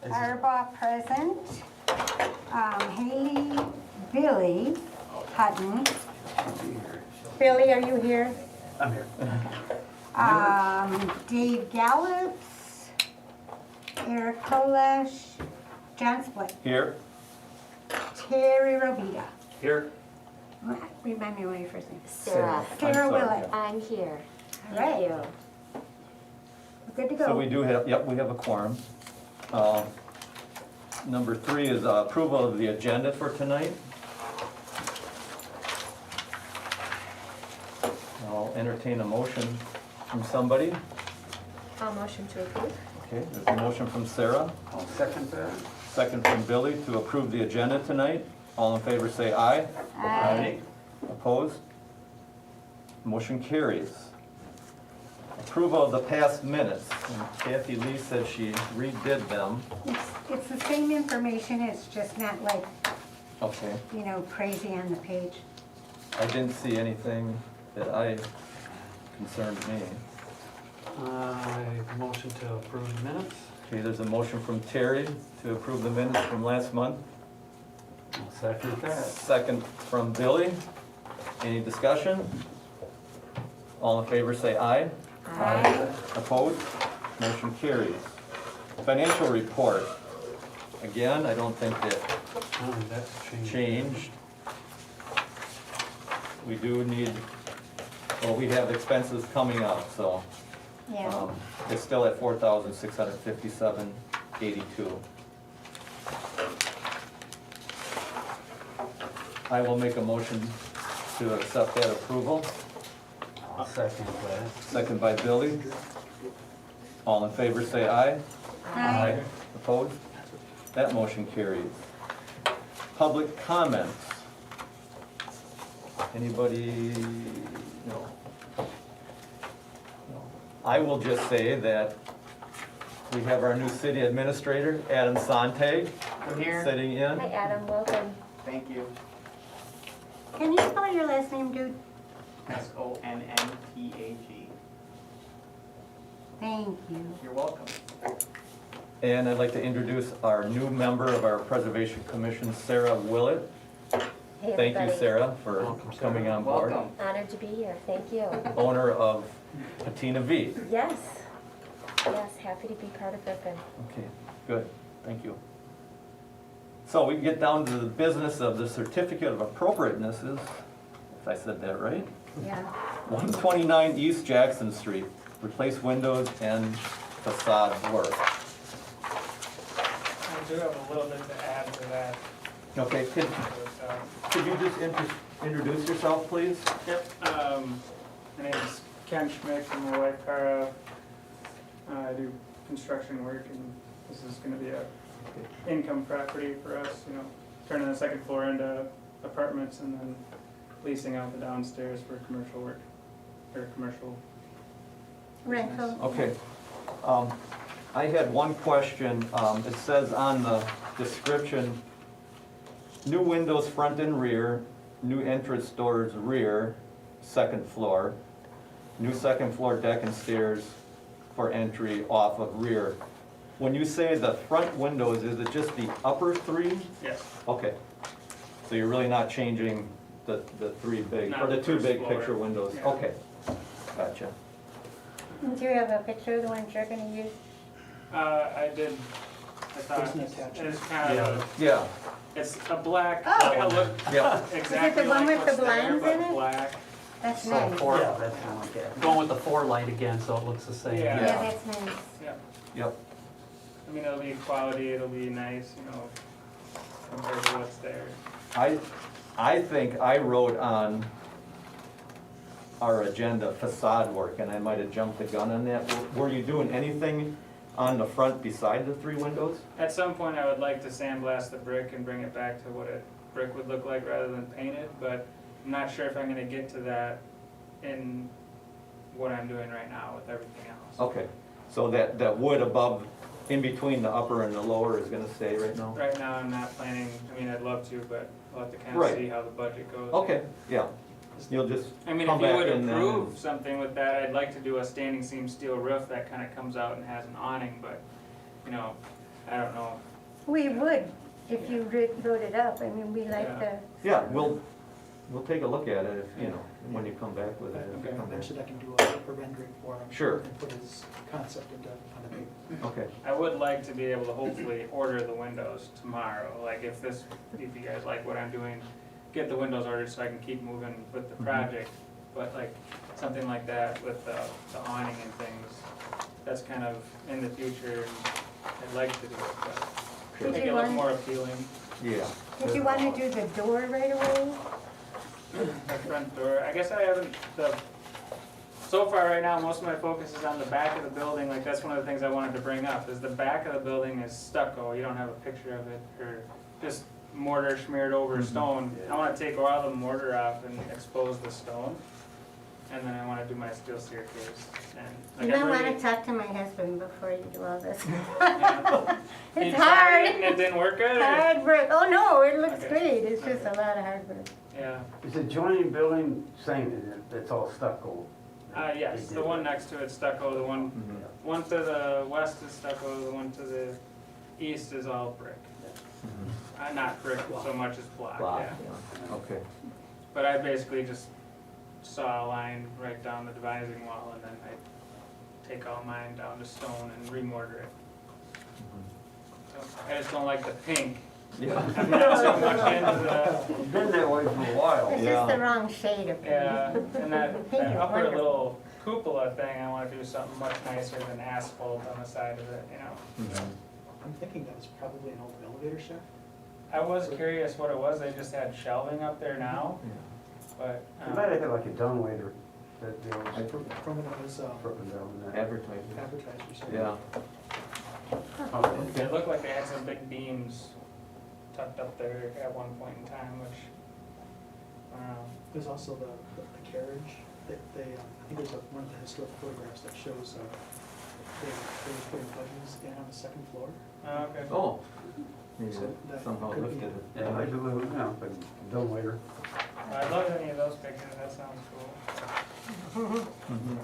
Arbaugh present. Haley, Billy Hutton. Billy, are you here? I'm here. Dave Gallops, Eric Kolesh, John Split, Here. Terry Robita. Here. Remind me what your first name is. Sarah, Sarah I'm sorry, Willett. I'm here. All right. Thank you. We're good to go. So we do have, yep, we have a quorum. Number 3 is approval of the agenda for tonight. I'll entertain a motion from somebody. I'll motion to approve. Okay, there's a motion from Sarah, I'll second that. second from Billy to approve the agenda tonight. All in favor say aye. Aye. Opposed? Motion carries. Approval of the past minutes. And Kathy Lee said she redid them. It's the same information, it's just not like, Okay. you know, crazy on the page. I didn't see anything that concerned me. I motion to approve the minutes. Okay, there's a motion from Terry to approve the minutes from last month. I'll second that. Second from Billy. Any discussion? All in favor say aye. Aye. Opposed? Motion carries. Financial report. Again, I don't think that Oh, that's changed. changed. We do need, well, we have expenses coming up, so Yeah. it's still at 4,657.82. I will make a motion to accept that approval. I'll second that. Second by Billy. All in favor say aye. Aye. Opposed? That motion carries. Public comments. Anybody? No. No. I will just say that we have our new city administrator, Adam Sontag, I'm here. sitting in. Hi, Adam, welcome. Thank you. Can you spell your last name, dude? Sonnmpag. Thank you. You're welcome. And I'd like to introduce our new member of our Preservation Commission, Sarah Willett. Hey, Thank you, everybody. Sarah, for Welcome, Sarah. coming on board. Welcome. Honored to be here, thank you. Owner of Patina V. Yes, yes, happy to be part of Ripon. Okay, good, thank you. So we can get down to the business of the certificate of appropriatenesses, if I said that right. Yeah. 129 East Jackson Street, replace windows and facade work. I do have a little bit to add to that. Okay, could you just introduce yourself, please? Yep, my name is Ken Schmidt, and my wife Cara. I do construction work, and this is gonna be a income property for us, you know, turning the second floor into apartments and then leasing out the downstairs for commercial work, or commercial. Rental. Okay. I had one question. It says on the description, new windows front and rear, new entrance doors rear, second floor, new second floor deck and stairs for entry off of rear. When you say the front windows, is it just the upper 3? Yes, Okay. So you're really not changing the 3 big, Not or the the 2 first big floor. picture windows? Yeah. Okay. Gotcha. Do you have a picture of the ones you're gonna use? I did, I thought, There's an attachment. it's kind of, Yeah, it's a black, Oh. it'll look yeah. exactly one like with what's the there, blinds in but it? black. That's So nice. four, Yeah, that's kind of like that. going with the 4 light again, so it looks the same. Yeah. Yeah, that's nice. Yeah, Yep. I mean, it'll be quality, it'll be nice, you know, compared to what's there. I think I wrote on our agenda facade work, and I might have jumped the gun on that. Were you doing anything on the front beside the 3 windows? At some point, I would like to sandblast the brick and bring it back to what a brick would look like rather than paint it, but I'm not sure if I'm gonna get to that in what I'm doing right now with everything else. Okay, so that wood above, in between the upper and the lower is gonna stay right now? Right now, I'm not planning, I mean, I'd love to, but I'll have to kind Right. of see how the budget goes. Okay, yeah. You'll just I mean, come if you back would in then. approve something with that, I'd like to do a standing seam steel roof that kind of comes out and has an awning, but, you know, I don't know. We would, if you wrote it up, I mean, we like Yeah. the, Yeah, we'll take a look at it, if, you know, when you come back with it. if you Okay. come back. Eventually I can do a rendering for him. Sure. And put his concept into, on the paper. Okay, I would like to be able to hopefully order the windows tomorrow, like if you guys like what I'm doing, get the windows ordered so I can keep moving with the project. But like, something like that with the awning and things, that's kind of in the future, I'd like to do it, but Did make you it look want- more appealing. yeah. did you wanna do the door right away? The front door, I guess I haven't, so far right now, most of my focus is on the back of the building, like that's one of the things I wanted to bring up, is the back of the building is stucco, you don't have a picture of it, or just mortar smeared over stone. I wanna take all the mortar off and expose the stone, and then I wanna do my steel staircase, and. You like, might I'm wanna really- talk to my husband before you do all this. Yeah. You It's tried hard. it and it didn't work good, or? Hard work, oh no, it looks Okay. great, it's just a lot of hard work. Yeah, Is the adjoining building same, is it, it's all stucco? yes, the one next to it's stucco, the one to the west is stucco, the one to the east is all brick. Not brick so much as block, Block, yeah. yeah. Okay, But I basically just saw a line right down the dividing wall and then I take all mine down to stone and remortar it. So, I just don't like the pink. yeah. I'm not so much into the, It's been that way for a while. It's Yeah. just the wrong shade of yeah, pink. and that Pink is upper wonderful. little cupola thing, I wanna do something much nicer than asphalt on the side of it, you know? Mhm. I'm thinking that was probably an old elevator shaft. I was curious what it was, they just had shelving up there now, Yeah. but, You might have had like a dumbwaiter that they I was put From when it was putting down there. advertising. advertised or something. Yeah. Okay. it looked like they had some big beams tucked up there at one point in time, which, I don't know. There's also the carriage, I think there's one of the historic photographs that shows, they were putting buggies in on the second floor. Oh, okay. Oh, maybe So that somehow could be- lifted it. Yeah, like a little, you know, like dumbwaiter. I love any of those pictures, that sounds cool. Mhm.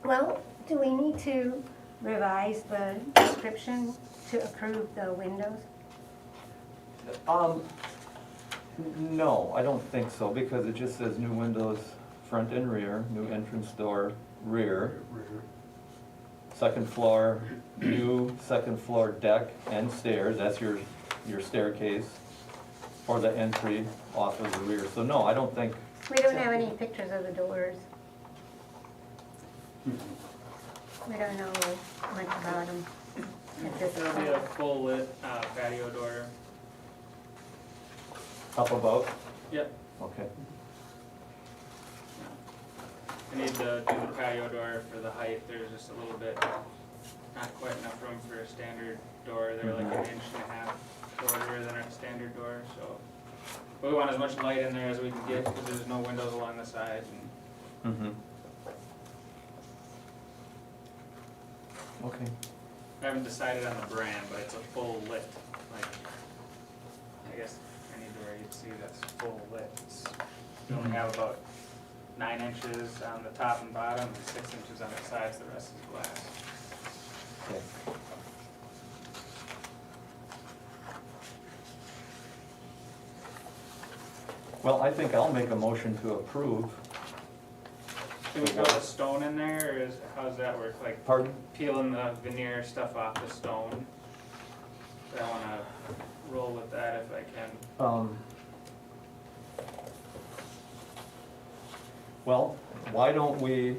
Well, do we need to revise the description to approve the windows? No, I don't think so, because it just says new windows, front and rear, new entrance door, rear, second floor, new second floor deck and stairs, that's your staircase, or the entry off of the rear. So no, I don't think, We don't have any pictures of the doors. We don't know much about them at this It'll be a point. full lit patio door. up above? Yep. Okay. I need to do the patio door for the height, there's just a little bit, not quite enough room for a standard door, they're like an inch and a half shorter than a standard door, so. But we want as much light in there as we can get, because there's no windows along the sides, and Mm-hmm. Okay. I haven't decided on the brand, but it's a full lit, like, I guess anywhere you'd see that's full lit. You only have about 9 inches on the top and bottom, and 6 inches on the sides, the rest is glass. Okay. Well, I think I'll make a motion to approve. Can we put a stone in there, or how does that work? Like Pardon? peeling the veneer stuff off the stone? I wanna roll with that if I can. Well, why don't we,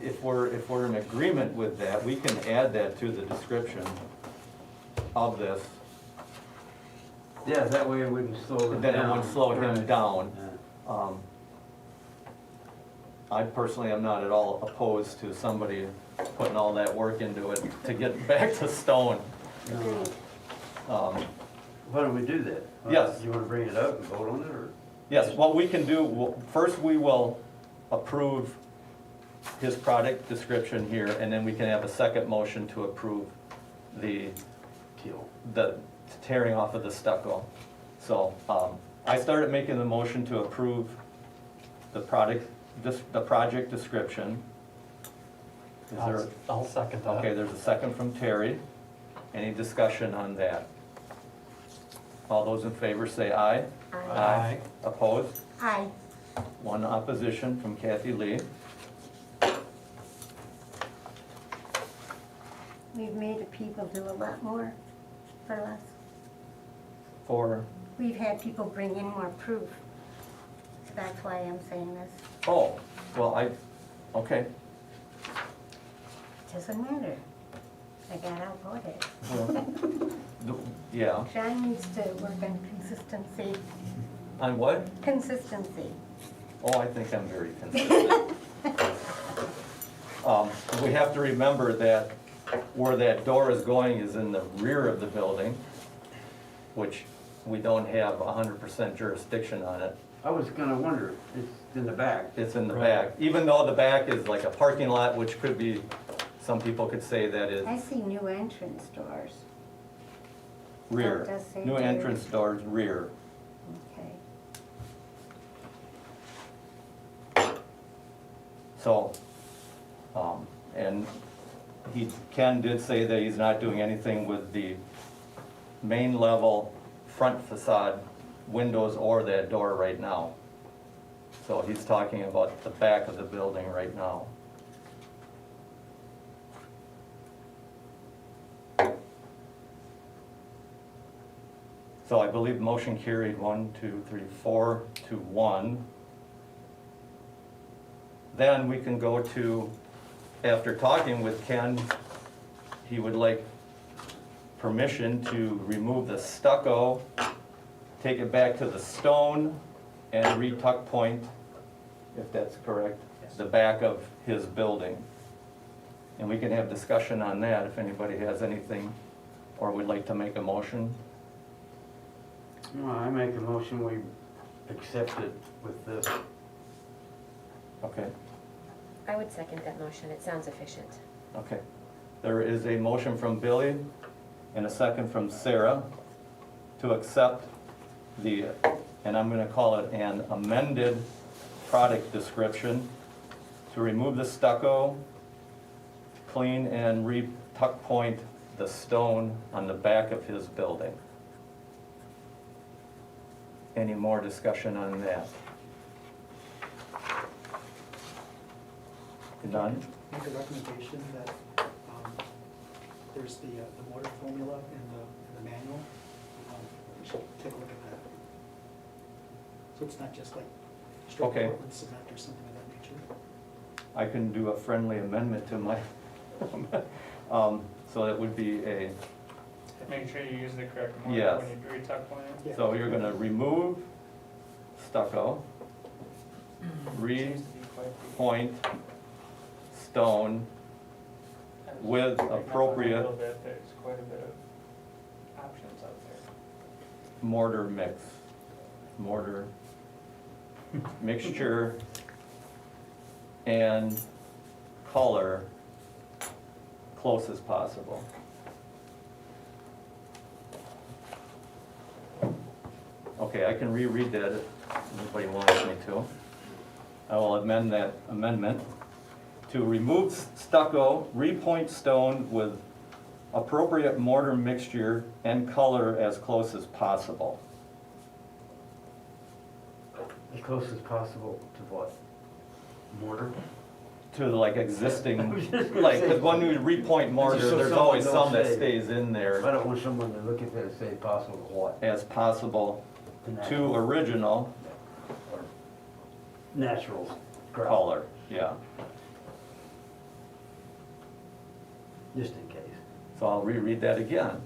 if we're in agreement with that, we can add that to the description of this. Yeah, that way it wouldn't slow it down. Then it would slow him Right. down. Yeah. I personally am not at all opposed to somebody putting all that work into it to get back to stone. No. Um, Why don't we do that? Yes. You wanna bring it up and vote on it, or? Yes, what we can do, first we will approve his product description here, and then we can have a second motion to approve the tearing off of the stucco. So, I started making the motion to approve the project description Is there, I'll second that. okay, there's a second from Terry. Any discussion on that? All those in favor say aye. Aye. Opposed? Aye. One opposition from Kathy Lee. We've made the people do a lot more for less. For, We've had people bring in more proof. So that's why I'm saying this. oh, well, okay. Doesn't matter. I got outvoted. Yeah, John needs to work on consistency. on what? Consistency. Oh, I think I'm very consistent. We have to remember that where that door is going is in the rear of the building, which we don't have 100% jurisdiction on it. I was gonna wonder, it's in the back. It's in the Right. back, even though the back is like a parking lot, which could be, some people could say that is I see new entrance doors. rear. Oh, it does say New rear. entrance doors, rear. Okay. So, and Ken did say that he's not doing anything with the main level front facade windows or that door right now. So he's talking about the back of the building right now. So I believe motion carried 1, 2, 3, 4 to 1. Then we can go to, after talking with Ken, he would like permission to remove the stucco, take it back to the stone, and re-tuck point, if that's correct, the back of his building. And we can have discussion on that if anybody has anything, or would like to make a motion. Well, I make a motion, we accept it with this. Okay, I would second that motion, it sounds efficient. okay. There is a motion from Billy and a second from Sarah to accept the, and I'm gonna call it an amended product description, to remove the stucco, clean and re-tuck point the stone on the back of his building. Any more discussion on that? None? Make a recommendation that there's the mortar formula in the manual. We should take a look at that. So it's not just like straight Okay. Portland cement or something of that nature. I can do a friendly amendment to my, so that would be a, Make sure you use the correct mortar Yes. when you retuck plan. Yeah. so you're gonna remove stucco, Seems to be quite the- point stone with Picking up on it appropriate A little bit, there's quite a bit of options out there. mortar mix, mortar mixture and color close as possible. Okay, I can reread that if anybody wants me to. I will amend that amendment to remove stucco, repoint stone with appropriate mortar mixture and color as close as possible. As close as possible to what? Mortar? To like existing, I was just gonna like, say- cause when we repoint mortar, Just so there's someone always don't some that say- stays in I there don't want someone to look at that and say possible to what? as possible to Natural. original Or natural color, yeah. Just in case. So I'll reread that again.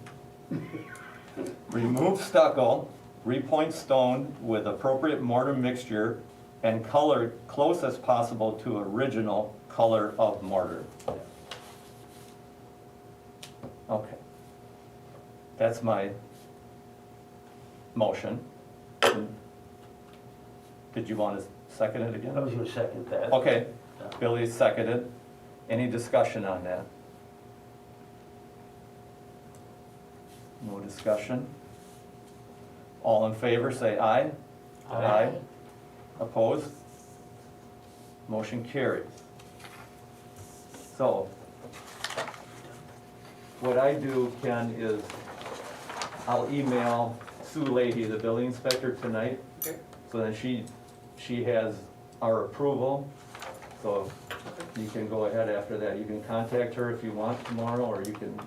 Remove stucco, repoint stone with appropriate mortar mixture and color close as possible to original color of mortar. Okay. That's my motion. Did you want to second it again? I was gonna second that. Okay, Billy seconded. Any discussion on that? No discussion? All in favor, say aye. Aye. Opposed? Motion carries. So, what I do, Ken, is I'll email Sue Leahy, the building inspector, tonight. Okay. So then she has our approval, so you can go ahead after that. You can contact her if you want tomorrow, or you can,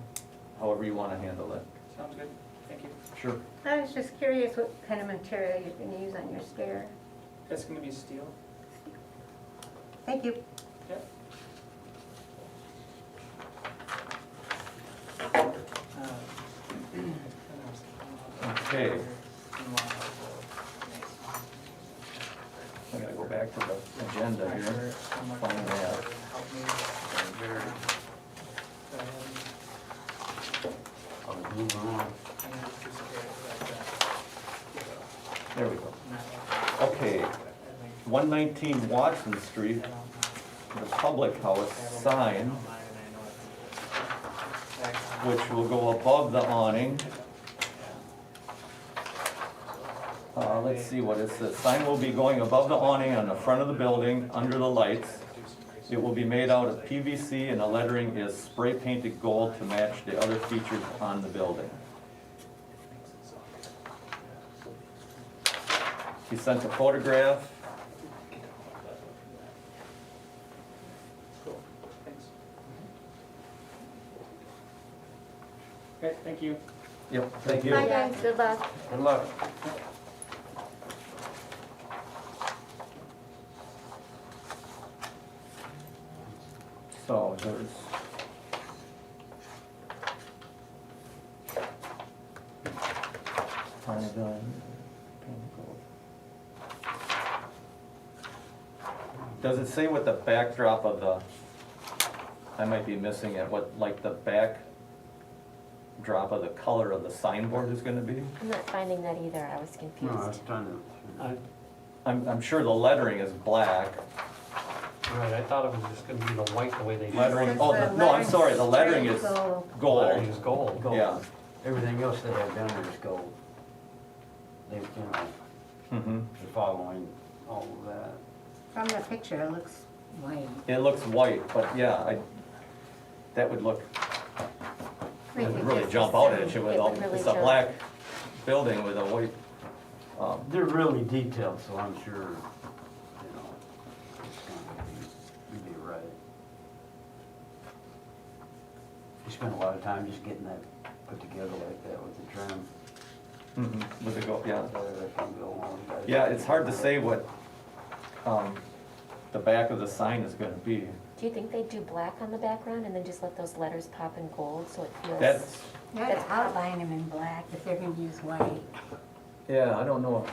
however you wanna handle it. Sounds good, thank you. Sure. I was just curious what kind of material you're gonna use on your stair. That's gonna be steel. Thank you. Yep. Okay. I gotta go back to the agenda here, find that. I was moving on. There we go. Okay, 119 Watson Street, the public house sign, which will go above the awning. Let's see what it says. Sign will be going above the awning on the front of the building, under the lights. It will be made out of PVC and the lettering is spray painted gold to match the other features on the building. He sent a photograph. Cool, thanks. Okay, thank you. Yep, thank you. Bye guys, good luck. Good luck. So there's. Tiny done. Does it say what the backdrop of the, I might be missing it, what, like the backdrop of the color of the signboard is gonna be? I'm not finding that either, I was No, I was confused. trying to. I'm sure the lettering is black. Right, I thought it was just gonna be the white, the way they. Lettering, Says oh, the no, I'm sorry, the lettering lettering's is gold. Lettering gold. is gold. Gold. Yeah. Everything else they have down there is gold. They, you know, Mm-hmm. they're following all of that. From the picture, it looks white. It looks white, but yeah, that would look, Maybe would really just jump the out same. at you with It all, would really it's a jump. black building with a white, They're really detailed, so I'm sure, you know, it's gonna be right. You spent a lot of time just getting that put together like that with the trim. with the gold, yeah. That can go on, guys. Yeah, it's hard to say what, the back of the sign is gonna be. Do you think they do black on the background and then just let those letters pop in gold so it feels? That's, You gotta outline them in black if they're gonna use white. yeah, I don't know,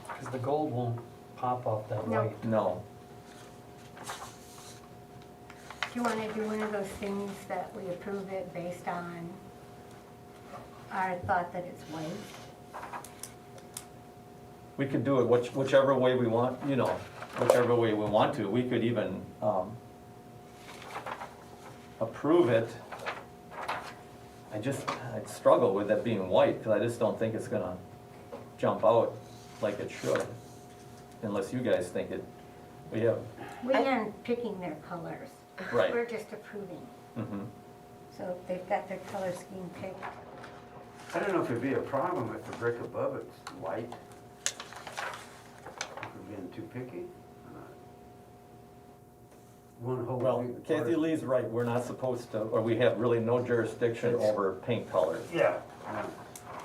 Because the gold won't pop off that No. white. no. Do you wanna do one of those things that we approve it based on our thought that it's white? We could do it whichever way we want, you know, whichever way we want to. We could even, approve it. I'd struggle with it being white, because I just don't think it's gonna jump out like it should. Unless you guys think it, we have, We aren't picking their colors. right. We're just approving. Mhm. So if they've got their color scheme picked. I don't know if it'd be a problem if the brick above it's white. If we're being too picky. One whole. Well, big Kathy part- Lee's right, we're not supposed to, or we have really no jurisdiction over paint colors, Yeah.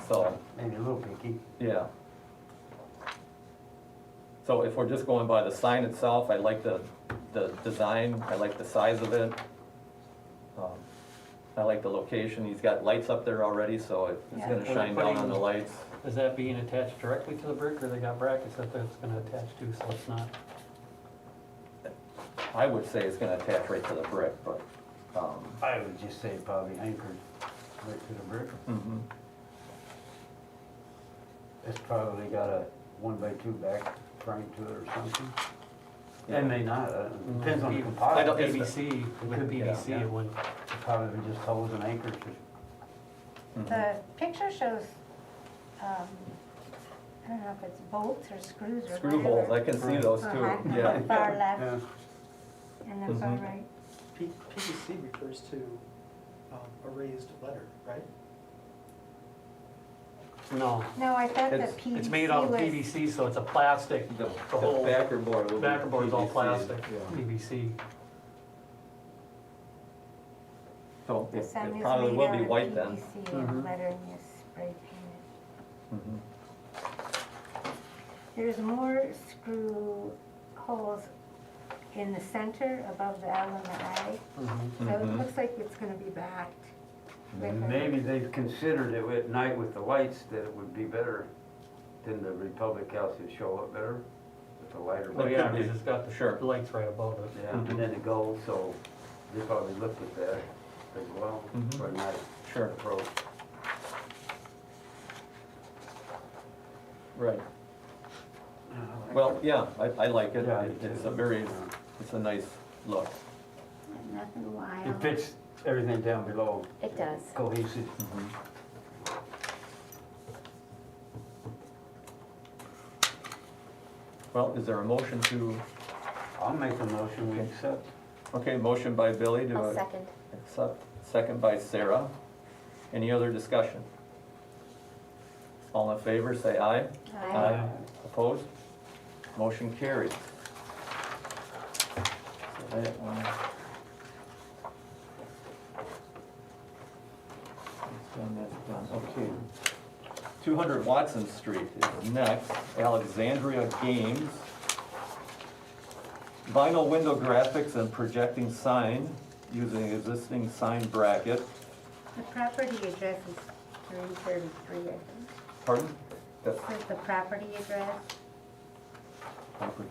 so, Maybe a little picky. yeah. So if we're just going by the sign itself, I like the design, I like the size of it. I like the location, he's got lights up there already, so it's Yeah. gonna shine down on the lights. Is that being attached directly to the brick, or they got brackets that it's gonna attach to, so it's not? I would say it's gonna attach right to the brick, but, I would just say probably anchored right to the brick. mhm. It's probably got a 1x2 back frame to it or something. Yeah. It may not, depends on the I composite. don't- PVC, with could be, PVC, yeah. it wouldn't. It probably just holds an anchor to. Mhm. The picture shows, I don't know if it's bolts or screws or Screw holes, I whatever. can see those too, Uh-huh. yeah. Far left Yeah. and then far Mhm. right. PVC refers to a raised letter, right? No, No, I thought the It's- PVC it's made out of was- PVC, so it's a plastic, The the whole backer board will be backer board's all PVC, plastic, yeah. PVC. So The it sign is probably made will out be of white then. PVC and Mhm. lettering is spray painted. Mhm. There's more screw holes in the center above the L and the I, so it Mhm. looks like it's gonna be backed. with a- Maybe they've considered it at night with the lights, that it would be better than the Republic House would show up better with the lighter. Well, It yeah, could be. because it's got the Sure. lights right above it. Yeah, and then it goes, so they probably looked at that as well Mhm. for a night Sure, approach. right. Well, yeah, I like it. Yeah, It's a very, it's a nice look. Nothing It wild. fits everything down below, It does. cohesive. Mhm. Well, is there a motion to, I'll make a motion, we accept. okay, motion by Billy to I'll second. accept, second by Sarah. Any other discussion? All in favor, say aye. Aye. Opposed? Motion carried. So that one. That's done, okay. 200 Watson Street is next, Alexandria Games. Vinyl window graphics and projecting sign using existing sign bracket. The property address is 333, I think. Pardon? That's Says the property address. property.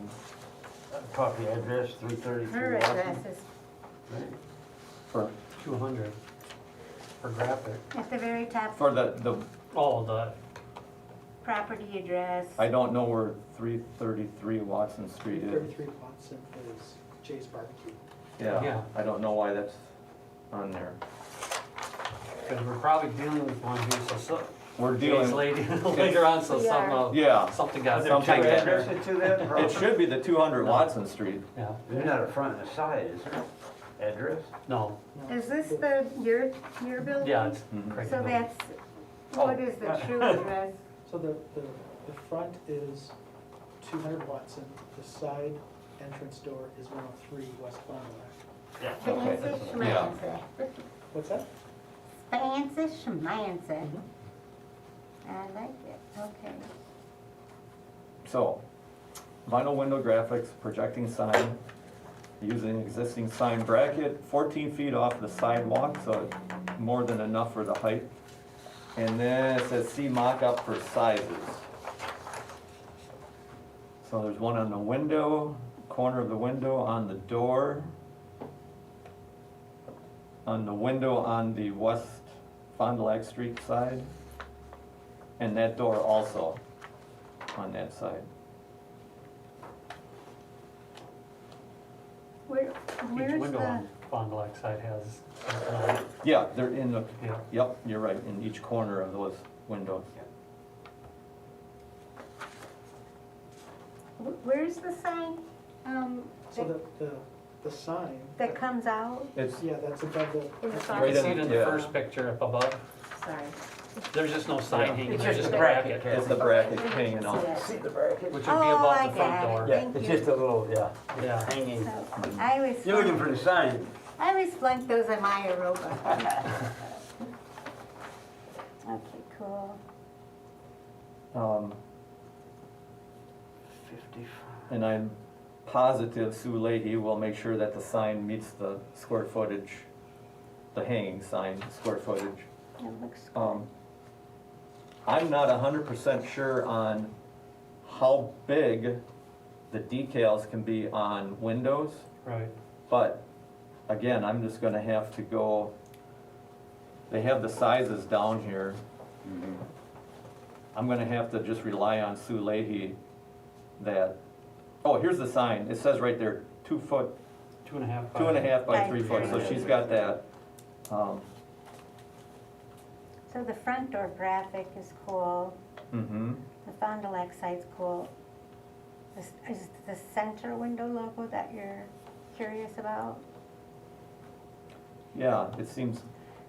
Copy address, 333 Her Watson. address is For, 200 for graphic. at the very top. for the, Oh, the, Property address. I don't know where 333 Watson Street is. 33 Watson is Jay's Barbecue. Yeah, Yeah. I don't know why that's on there. because we're probably dealing with one here, so We're days dealing, later on, so We are. somehow, yeah, something Are got. there two Something got- addresses to that? it should be the 200 Watson Street. Yeah, There's not a front and a side, is there? Address? no, Is this your building? yeah, it's Mhm. crazy. So that's, what is the true address? So the front is 200 Watson, the side entrance door is 103 West Fond du Lac. Okay, Fancy yeah. schmancy. What's that? Fancy schmancy. Mhm. I like it, okay. So, vinyl window graphics, projecting sign, using existing sign bracket, 14 feet off the sidewalk, so more than enough for the height. And then it says see mock-up for sizes. So there's one on the window, corner of the window, on the door, on the window on the West Fond du Lac Street side, and that door also on that side. Where, Each where's window the, on Fond du Lac side has something on it. Yeah, they're in the, Yeah. yep, you're right, in each corner of those windows. where's the sign, So the sign. that comes out? It's, Yeah, that's above the. In the that's front. You Right can see in- it in the yeah. first picture up above, Sorry. there's just no sign Yeah. hanging, It's there's just just a a bracket. bracket, it's the bracket hanging See out. that? See the bracket? which would be Oh, above I the front got it. door. Yeah, Thank it's you. just a little, yeah, Yeah. hanging. So, I always. You're looking for the sign. I always flunk those in my aerobic. Okay, cool. Um, 55. And I'm positive Sue Leahy will make sure that the sign meets the square footage, the hanging sign square footage. It looks good. I'm not 100% sure on how big the decals can be on windows, Right, but again, I'm just gonna have to go, they have the sizes down here. Mhm. I'm gonna have to just rely on Sue Leahy that, oh, here's the sign, it says right there, 2 foot, 2.5 by. 2.5 by By 3 foot, so 3. she's got that. So the front door graphic is cool, Mm-hmm, the Fond du Lac side's cool. Is the center window logo that you're curious about? Yeah, it seems,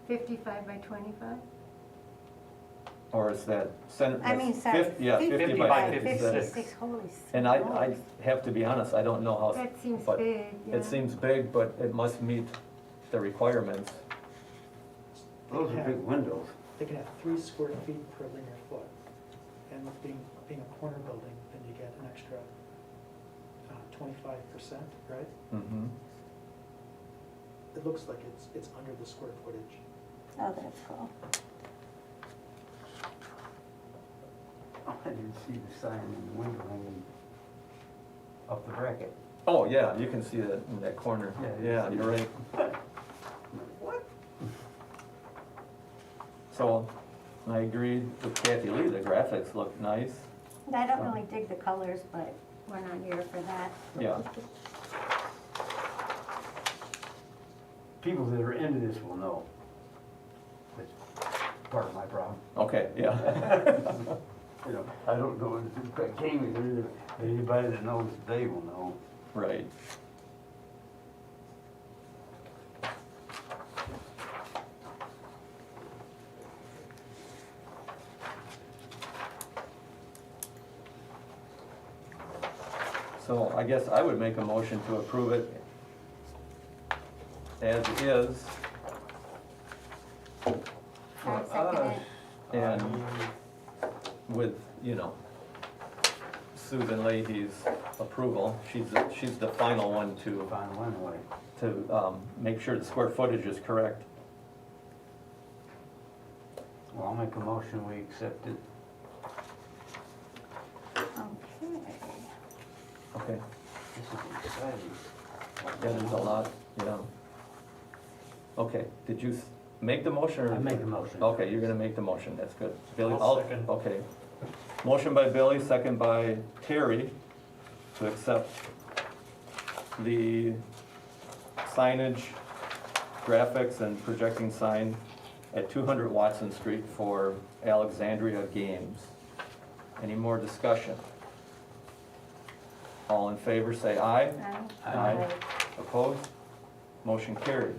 55 by 25? or is that center? I mean, sorry. Yeah, 50 by 56. 56, holy And I smokes. have to be honest, I don't know how. That seems but big, yeah. It seems big, but it must meet the requirements. Those are big windows. They can have 3 square feet per linear foot. And with being a corner building, then you get an extra 25%, right? Mm-hmm. It looks like it's under the square footage. Oh, that's cool. I didn't see the sign in the window hanging up the bracket. Oh, yeah, you can see that in that corner. Yeah, you Yeah, see you're it. right. What? So, I agree with Kathy Lee, the graphics look nice. I don't really dig the colors, but we're not here for that. Yeah, People that are into this will know. That's part of my problem. okay, yeah. You know, I don't know if Jamie, anybody that knows, they will know. Right. So I guess I would make a motion to approve it as is, I second it. and with, Susan Leahy's approval. She's the final one to Final anyway. make sure the square footage is correct. Well, I'll make a motion, we accept it. Okay. Okay, This is exciting. yeah, there's a lot, yeah. Okay, did you make the motion or? I make the motion. Okay, you're gonna make the motion, that's good. Billy, I'll second. Okay. Motion by Billy, second by Terry to accept the signage, graphics and projecting sign at 200 Watson Street for Alexandria Games. Any more discussion? All in favor, say aye. Aye. Opposed? Motion carries.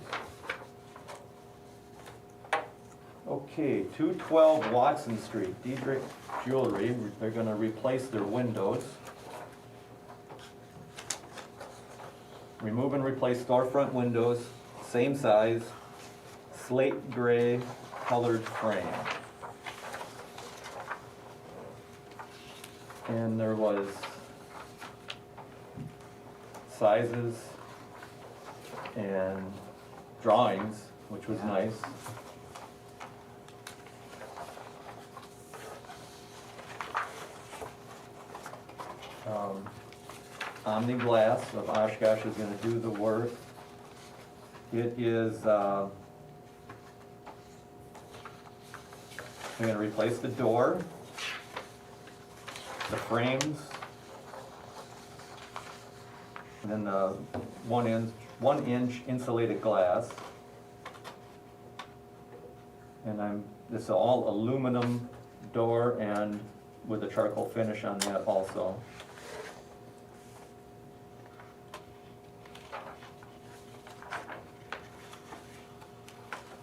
Okay, 212 Watson Street, Diedrich Jewelry, they're gonna replace their windows. Remove and replace storefront windows, same size, slate gray colored frame. And there was sizes and drawings, which was nice. Omni Glass of Oshkosh is gonna do the work. It is, they're gonna replace the door, the frames, and then the 1 inch insulated glass. And this is all aluminum door and with a charcoal finish on that also.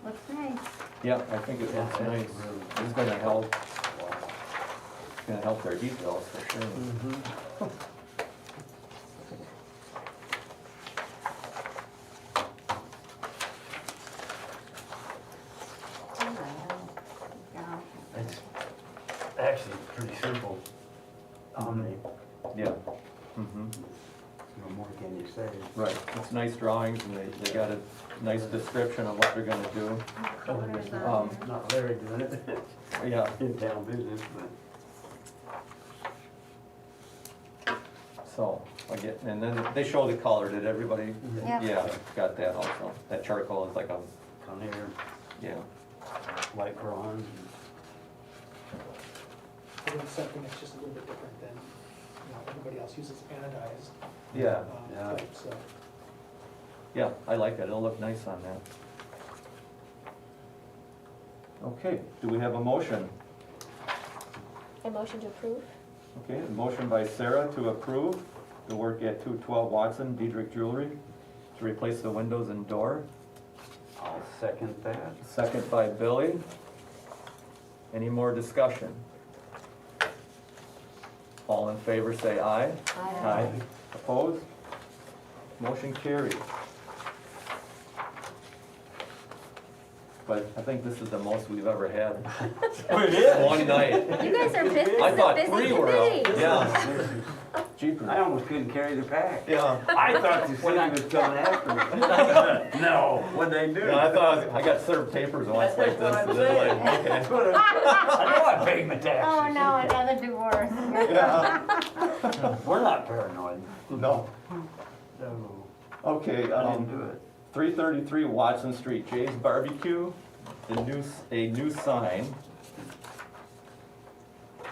Looks nice. Yeah, I think it looks nice. It's gonna help, their details for sure. Yeah. It's actually pretty simple. Omni, Yeah. Mhm. no more can you say. Right, it's nice drawings and they got a nice description of what they're gonna do. Colors Um, on there. Not Larry doing it, Yeah, in town business, but. so, and then they show the color, did everybody? Yeah. Yeah, got that also. That charcoal is like a, On here, yeah, light bronze. Doing something that's just a little bit different than, everybody else uses anodized. yeah, Yeah. Type, so. yeah, I like it, it'll look nice on that. Okay, do we have a motion? A motion to approve? Okay, a motion by Sarah to approve the work at 212 Watson, Diedrich Jewelry, to replace the windows and door. I'll second that. Second by Billy. Any more discussion? All in favor say aye. Aye. Opposed? Motion carries. But I think this is the most we've ever had. It is. One night. You guys are busy, I thought busy three were out. committee. Yeah. Jeepers. I almost couldn't carry the pack. Yeah. I thought the city was coming after me. No, what'd they do? Yeah, I got served papers once like this. And then like, okay. I know I paid my taxes. Oh, no, another divorce. Yeah. We're not paranoid. No. No, Okay, I didn't do it. 333 Watson Street, Jay's Barbecue, a new sign.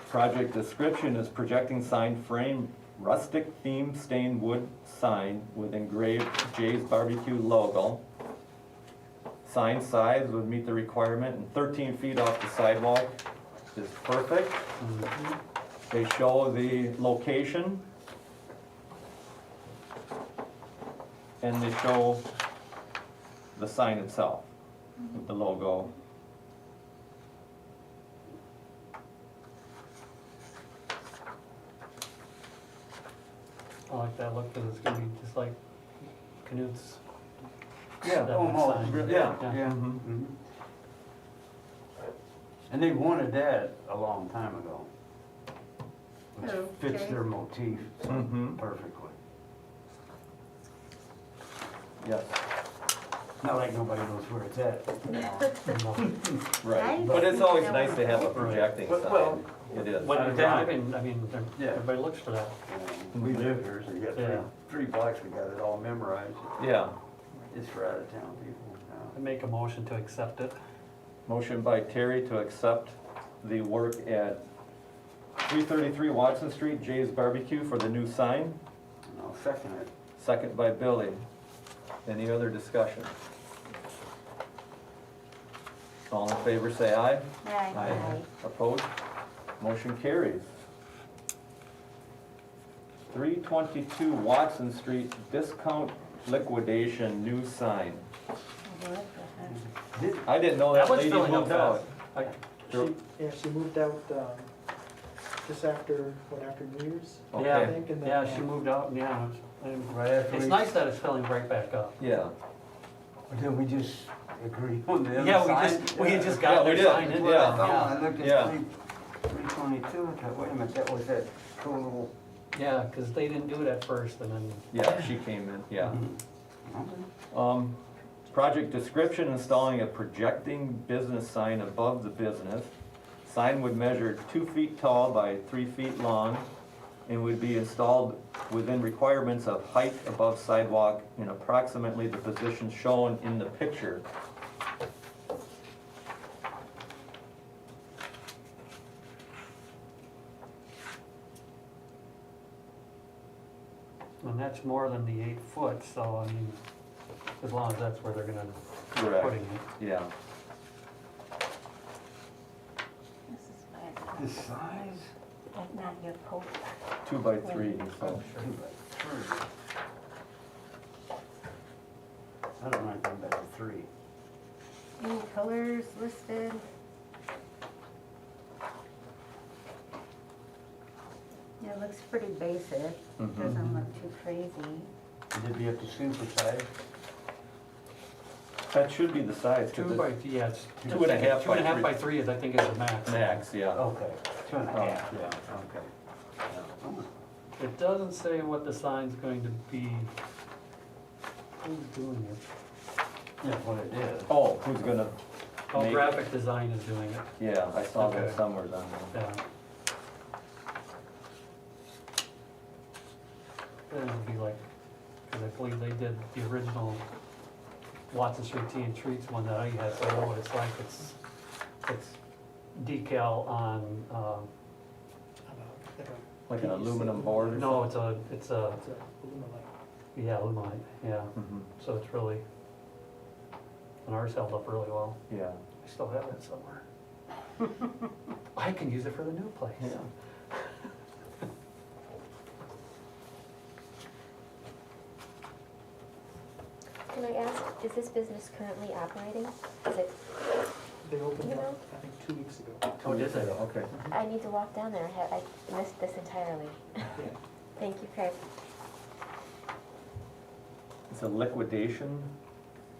Project description is projecting sign frame, rustic theme stained wood sign with engraved Jay's Barbecue logo. Sign size would meet the requirement, and 13 feet off the sidewalk is perfect. They show the location. And they show the sign itself with the logo. I like that look, because it's gonna be just like Canute's. Yeah, that almost, sign. yeah, Yeah. Mhm. Mhm. And they wanted that a long time ago. Which fits Okay. their motif Mhm. perfectly. Yes, Not like nobody knows where it's at. right. Nice. But it's always nice to have a projecting But, well, sign. It is. When you're Out of town. driving, I mean, Yeah. everybody looks for that. We live here, so you got Yeah. three blocks, we got it all memorized. Yeah. It's for out of town people. I make a motion to accept it. Motion by Terry to accept the work at 333 Watson Street, Jay's Barbecue for the new sign. And I'll second it. Second by Billy. Any other discussion? All in favor say aye. Aye. Opposed? Motion carries. 322 Watson Street, discount liquidation, new sign. I didn't know that That one's lady filling up moved out. fast. She moved out, just after, after New Year's? Okay. I think, and then, Yeah, she moved out, and yeah, and Right after it's we- nice that it's filling right back up. Yeah. Did we just agree on the other Yeah, side? we had just Yeah, got we their did. sign in. That's what I Yeah. thought when I looked Yeah. at 322, I thought, wait a minute, that was that total. Yeah, because they didn't do it at first, and then, Yeah, she came in, yeah. Okay. Project description, installing a projecting business sign above the business. Sign would measure 2 feet tall by 3 feet long and would be installed within requirements of height above sidewalk in approximately the position shown in the picture. and that's more than the 8 foot, so I mean, as long as that's where they're gonna be Correct. putting it. Yeah. The size? That's not your post. 2 by 3, he said. I don't mind going back to 3. Any colors listed? Yeah, it looks pretty basic. Mhm. Doesn't look too crazy. Would it be up to super size? That should be the size, 'cause 2 by, it's yeah, it's. 2.5 by 2.5 3. by 3 is, I think, is the max. max, yeah. Okay, 2.5, Oh. yeah, okay. It doesn't say what the sign's going to be. Who's doing it? Yeah, what it is. Oh, who's gonna Oh, make? graphic design is doing it, Yeah, I saw that Okay. somewhere down there. yeah. Then it'd be like, because I believe they did the original Watson Street Tea and Treats one that I had, so I know what it's like. It's decal on, Like an aluminum board or no, something? it's a, yeah, aluminite, yeah. Mhm. So it's really, and ours held up really well. Yeah. I still have it somewhere. I can use it for the new place. Yeah. can I ask, is this business currently operating? Is it, They opened You know? up, I think, 2 weeks ago. Oh, did they? Okay. I need to walk down there, I missed this entirely. Yeah. Thank you, Craig. It's a liquidation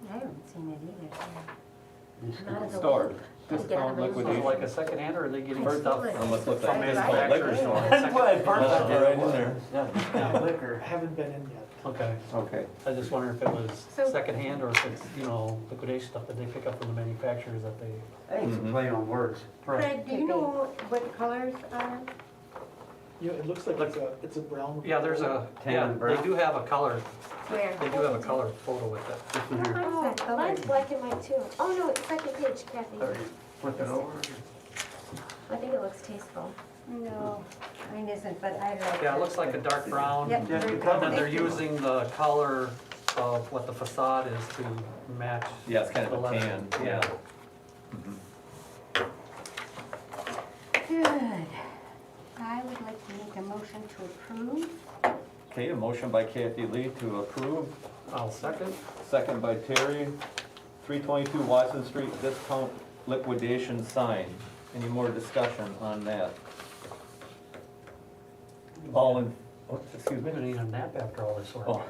I haven't seen it either. I'm out of the store, loop. discount So liquidation. like a second hand, or are they getting I stuff feel it. I'm gonna put that from in. manufacturers? Right. going That's what I first That's thought. right in there. Yeah, liquor. I haven't been in yet. Okay, Okay. I just wonder if it was So- second hand or if it's, you know, liquidation stuff that they pick up from the manufacturers that they. I think it's a play on words. Craig, do you know what colors are? You know, it looks like it's a brown. Yeah, there's a, Tan yeah, and they brown? do have a color, Where? they do have a color photo with it. This one here. Mine's not Oh, mine's colored. black and white too. Oh, no, it's second page, Kathy. Sorry, flip it over. I think it looks tasteful. No, mine isn't, but I like. Yeah, it looks like a dark brown. Yep. Yeah, very you good. tell And then they're Thank you. using the color of what the facade is to match. Yeah, it's kind the of a letter. tan, yeah. Mhm. Good. I would like to make a motion to approve. Okay, a motion by Kathy Lee to approve, I'll second. second by Terry. 322 Watson Street discount liquidation sign. Any more discussion on that? All in, oh, excuse We're me? gonna need a nap after all this work. Oh.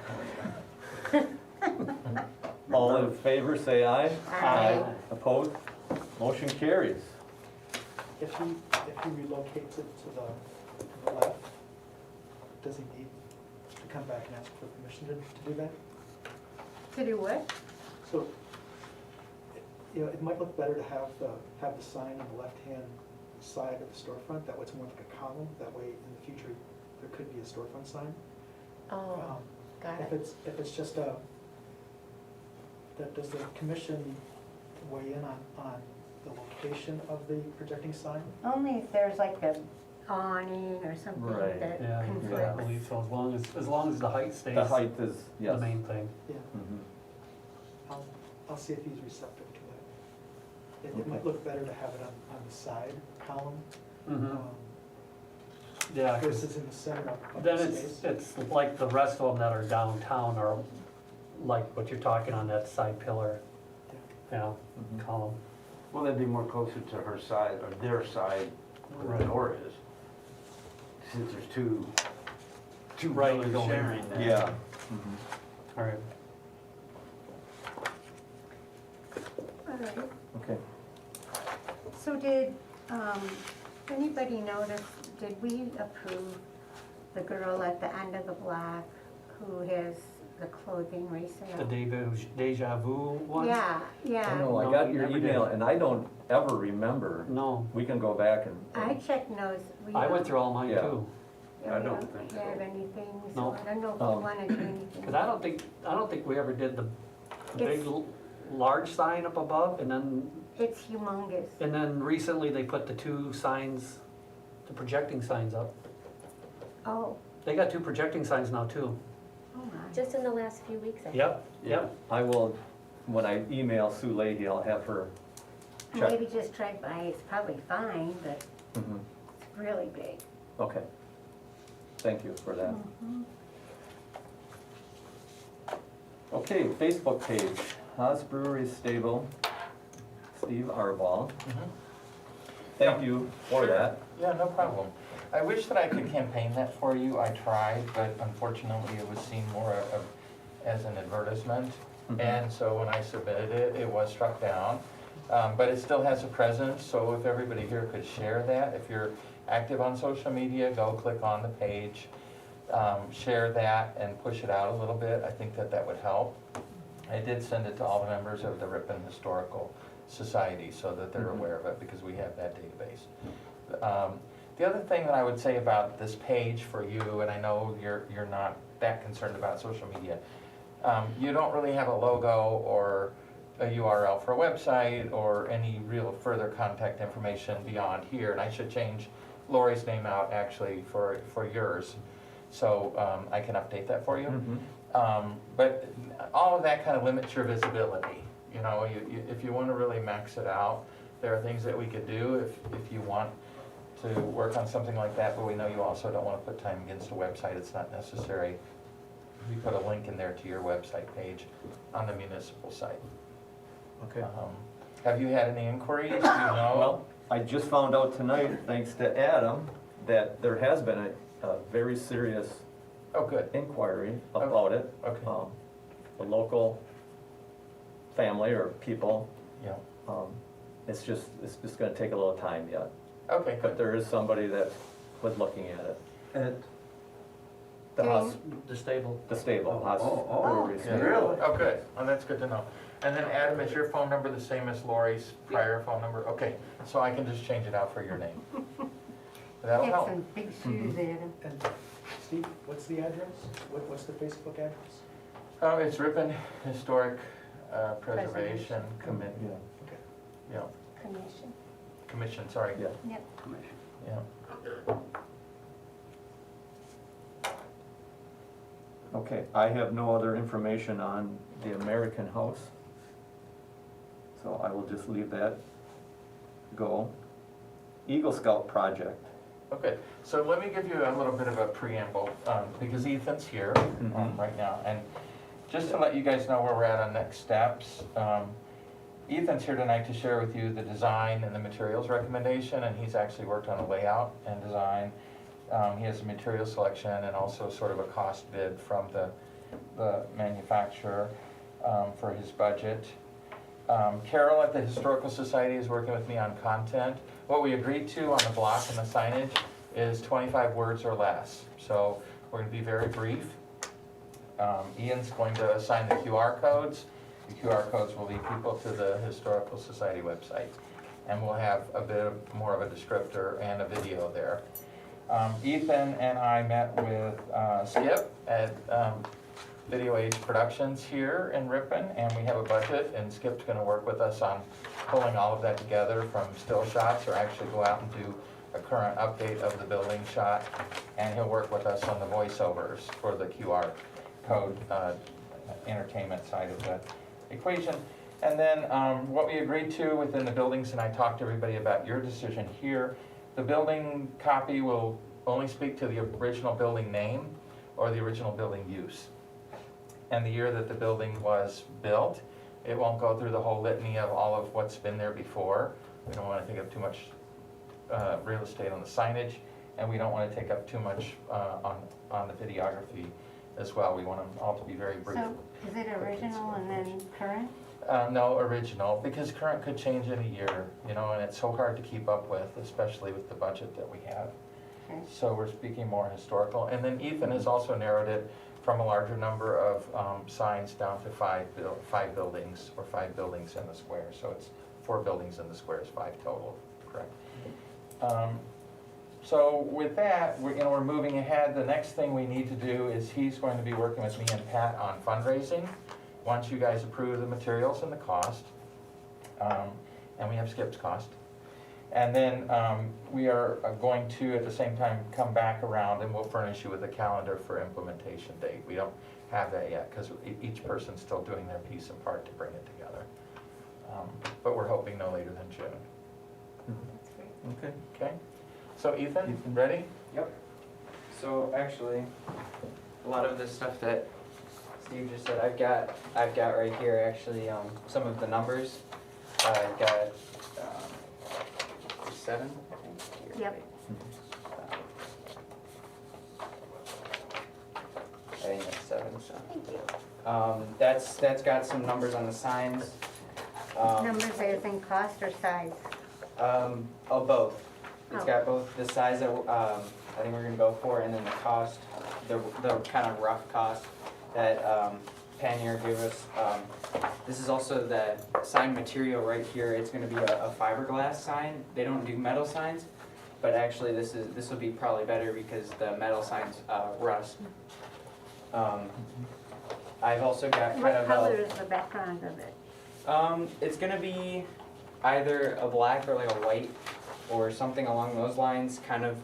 All in favor, say aye. Aye. Opposed? Motion carries. If he relocates it to the left, does he need to come back and ask for permission to do that? To do what? So, you know, it might look better to have the sign on the left-hand side of the storefront, that way it's more like a column, that way in the future, there could be a storefront sign. Oh, Um, got If it. it's just does the commission weigh in on the location of the projecting sign? Only if there's like a awning or something Right. that Yeah, I conflicts. believe so, as long as the height stays The height is, the yes. main thing. Yeah, Mhm. I'll see if he's receptive to that. It might Okay. look better to have it on the side column, Mhm. um, Yeah, 'cause versus in the center of then the it's, space. it's like the rest of them that are downtown are like what you're talking on that side pillar, yeah, Mhm. column. Well, that'd be more closer to her side, or their side, where the Right. door is. Since there's two Right, buildings going in. sharing that. Yeah. Mhm. All right. All right. Okay. So did, anybody notice, did we approve the girl at the end of the block who has the clothing The resale? deja vu one? Yeah, I yeah. know, I No, got we your never did. email and I don't ever remember. No, We can go back and. I checked those. We I went don't- through all mine Yeah. too, I we don't think so. have anything, No. so I don't know if you Um, wanna do anything. cause I don't think we ever did the big, It's- large sign up above, and It's humongous. then recently they put the two signs, the projecting signs up. Oh, They got two projecting signs now too. oh my. Just in the last few weeks, I think. Yep, yep. I will, when I email Sue Leahy, I'll have her check. Maybe just drive by, it's probably fine, but Mhm. it's really big. Okay. Thank you for that. Mhm. Okay, Facebook page, Haas Brewery Stable, Steve Arball. Thank you for that. Yeah, no problem. I wish that I could campaign that for you. I tried, but unfortunately it was seen more as an advertisement. Mhm. And so when I submitted it, it was struck down. But it still has a presence, so if everybody here could share that, if you're active on social media, go click on the page, share that and push it out a little bit. I think that that would help. I did send it to all the members of the Ripon Historical Society so that they're Mhm. aware of it because we have that database. The other thing that I would say about this page for you, and I know you're not that concerned about social media, you don't really have a logo or a URL for a website or any real further contact information beyond here. And I should change Lori's name out actually for yours, so I can update that for you. Mhm. But all of that kind of limits your visibility. You know, if you want to really max it out, there are things that we could do if you want to work on something like that, but we know you also don't want to put time against a website, it's not necessary. we put a link in there to your website page on the municipal site. Okay. Have you had any inquiries, do you know? Well, I just found out tonight, thanks to Adam, that there has been a very serious Oh, good, inquiry about it. okay, The local family or people, yeah, it's just gonna take a little time yet. okay, But good. there is somebody that was looking at it. At The house, the stable. the stable, house. Oh, brewery. Yeah. really? Oh, good, well, that's good to know. And then Adam, is your phone number the same as Lori's prior phone number? Okay, so I can just change it out for your name. That'll Get help. some big shoes, Adam. And Steve, what's the address? What's the Facebook address? Oh, it's Ripon Historic Preservation Yeah. Okay. Yeah, Commission. Commission, sorry. Yeah. Yep. Yeah. Okay, I have no other information on the American House. So I will just leave that go. Eagle Scout project. Okay, so let me give you a little bit of a preamble, because Ethan's here Mhm. right now, and just to let you guys know where we're at on next steps, Ethan's here tonight to share with you the design and the materials recommendation, and he's actually worked on a layout and design. He has a material selection and also sort of a cost bid from the manufacturer for his budget. Carol at the Historical Society is working with me on content. What we agreed to on the block and the signage is 25 words or less. So we're gonna be very brief. Ian's going to assign the QR codes. The QR codes will lead people to the Historical Society website. And we'll have a bit more of a descriptor and a video there. Ethan and I met with Skip at Video Age Productions here in Ripon, and we have a budget, and Skip's gonna work with us on pulling all of that together from still shots, or actually go out and do a current update of the building shot, and he'll work with us on the voiceovers for the QR code entertainment side of the equation. And then what we agreed to within the buildings, and I talked to everybody about your decision here, the building copy will only speak to the original building name or the original building use. And the year that the building was built, it won't go through the whole litany of all of what's been there before. We don't wanna take up too much real estate on the signage, and we don't wanna take up too much on the videography as well. We want them all to be very brief. So is it original and then current? No, original, because current could change in a year, you know, and it's so hard to keep up with, especially with the budget that we have. Okay. So we're speaking more historical. And then Ethan has also narrowed it from a larger number of signs down to five buildings, or 5 buildings in the square. So it's 4 buildings in the square is 5 total, correct? So with that, we're moving ahead. The next thing we need to do is he's going to be working with me and Pat on fundraising. Once you guys approve the materials and the cost, and we have Skip's cost. And then we are going to, at the same time, come back around and we'll furnish you with a calendar for implementation date. We don't have that yet because each person's still doing their piece and part to bring it together. But we're hoping no later than June. That's great. Okay. Okay? So Ethan, ready? Yep. So actually, a lot of the stuff that Steve just said, I've got right here actually, some of the numbers. I've got, 7, I think. Here, Yep. I think that's 7, so. Thank you. That's got some numbers on the signs. Numbers as in cost or size? Of both. It's Oh. got both the size that, I think we're gonna go for, and then the cost, the kind of rough cost that, Panier gave us. This is also the sign material right here. It's gonna be a fiberglass sign. They don't do metal signs, but actually this will be probably better because the metal signs, rust. I've also got kind What of color is the background of it? it's gonna be either a black or like a white or something along those lines, kind of,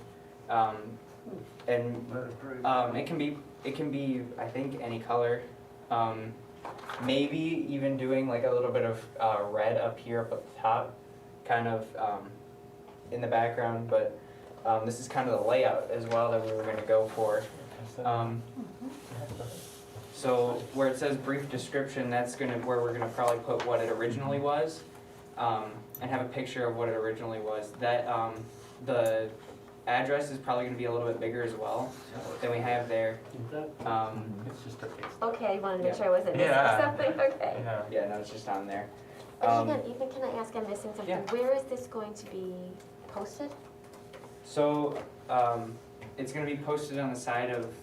and it can be I think any color. Maybe even doing like a little bit of red up here up at the top, kind of in the background, but this is kind of the layout as well that we were gonna go for. So where it says brief description, that's where we're gonna probably put what it originally was, and have a picture of what it originally was. That, the address is probably gonna be a little bit bigger as well than we have there. It's just a case. Okay, I wanted to make Yeah. sure I wasn't missing Yeah. something, okay. Yeah. Yeah, no, it's just on there. And Ethan, can I ask, I'm missing something, Yeah. where is this going to be posted? So, it's gonna be posted on the side of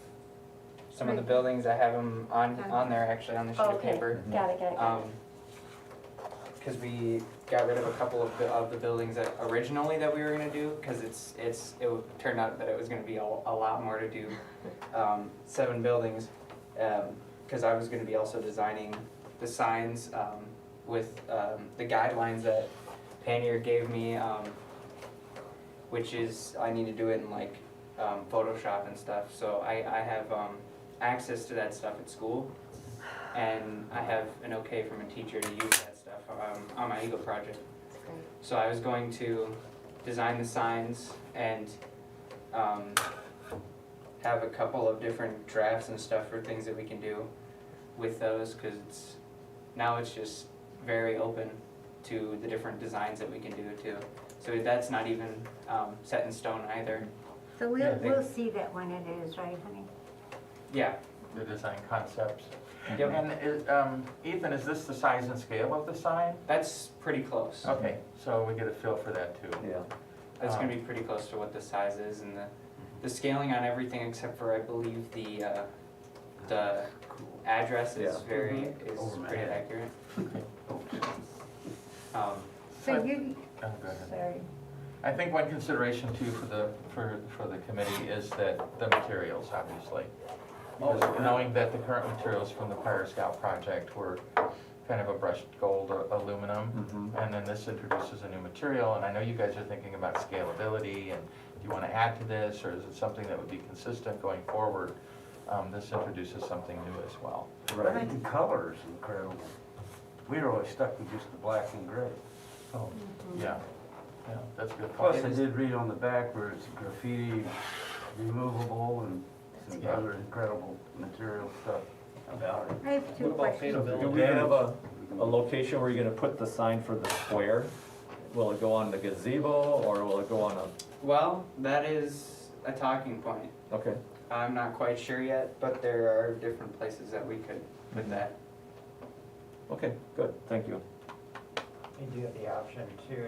some of the buildings. I have them on there, actually, on the sheet Oh, of okay, paper. got it, got it, got it. Cause we got rid of a couple of the buildings that originally that we were gonna do, cause turned out that it was gonna be a lot more to do, 7 buildings. Cause I was gonna be also designing the signs, with, the guidelines that Panier gave me, which is, I need to do it in like, Photoshop and stuff, so I have, access to that stuff at school. And I have an okay from a teacher to use that stuff, on my Eagle project. That's great. So I was going to design the signs and, have a couple of different drafts and stuff for things that we can do with those, cause now it's just very open to the different designs that we can do too. So that's not even, set in stone either. So Yeah, I think- we'll see that when it is, right, honey? Yeah, The design concepts. Yep. And Ethan, is this the size and scale of the sign? that's pretty close. Okay, so we get a feel for that too. Yeah. That's gonna be pretty close to what the size is and the scaling on everything except for, I believe, the address is is pretty accurate. So you, Oh, go ahead. sorry. I think one consideration too for the committee is that the materials, obviously. Because knowing that the current materials from the Fire Scout project were kind of a brushed gold aluminum, and then this introduces a new material, and I know you guys are thinking about scalability, and do you want to add to this, or is it something that would be consistent going forward? This introduces something new as well. I think the color is incredible. We were always stuck with just the black and gray. Oh, yeah, that's a good Plus, point. I did read on the back where it's graffiti removable and some Yeah. other incredible material stuff about it. I have two What about questions. Fayetteville? Do we have a location where you're gonna put the sign for the square? Will it go on the gazebo, or will it go on a, Well, that is a talking point. okay, I'm not quite sure yet, but there are different places that we could put that. okay, good, thank you. You do have the option too,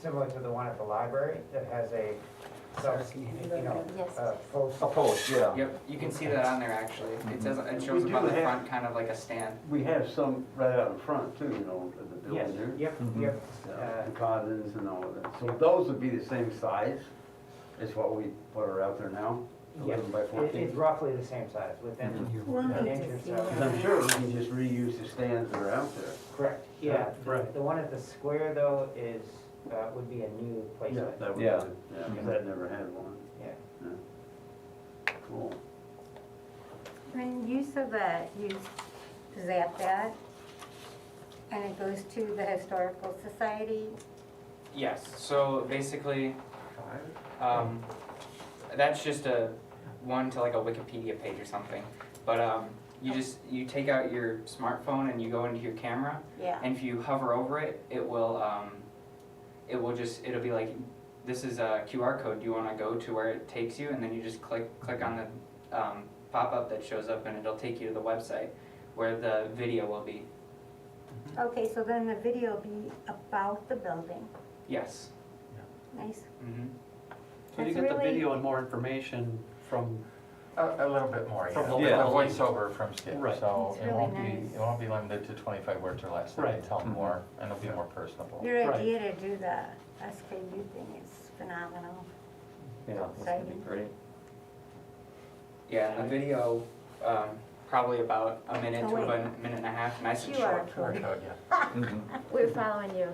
similar to the one at the library, that has a, Yes. post. A post, yeah. Yep, you can see that on there actually. It shows We about do the have- front, kind of like a stand. We have some right out in front too, you know, at the Yes, building there. yep, Mhm. yep. The cottons and all of that. So those would be the same size as what we are out there now, Yes, 11 by It's 14? roughly the same size, within We'll an need inch to or see so. that. Because I'm sure we can just reuse the stands that are out there. Correct, yeah. Right. The one at the square though is, would be a new placement. That would Yeah. be- Yeah, because that never had one. Yeah. Cool. When you said that you zap that, and it goes to the Historical Society, Yes, so basically, that's just a one to like a Wikipedia page or something. But you take out your smartphone and you go into your camera, yeah. and if you hover over it, it'll be like, this is a QR code, do you wanna go to where it takes you? And then you just click on the pop-up that shows up and it'll take you to the website where the video will be. Okay, so then the video will be about the building. Yes. Nice. Mm-hmm. So you That's get the really- video and more information from, A little bit more, yeah. From the With a little- voiceover from Skip, Right. so It's it won't really be, nice. it won't be limited to 25 words or less. They can Right. tell more, and it'll be more personable. Your Right. idea to do the SKU thing is phenomenal. Yeah, that's gonna be Exciting. great. Yeah, and the video, probably about a minute Oh, to wait. about a minute and a half, nice and QR short. QR code. code, yeah. Mhm. We're following you.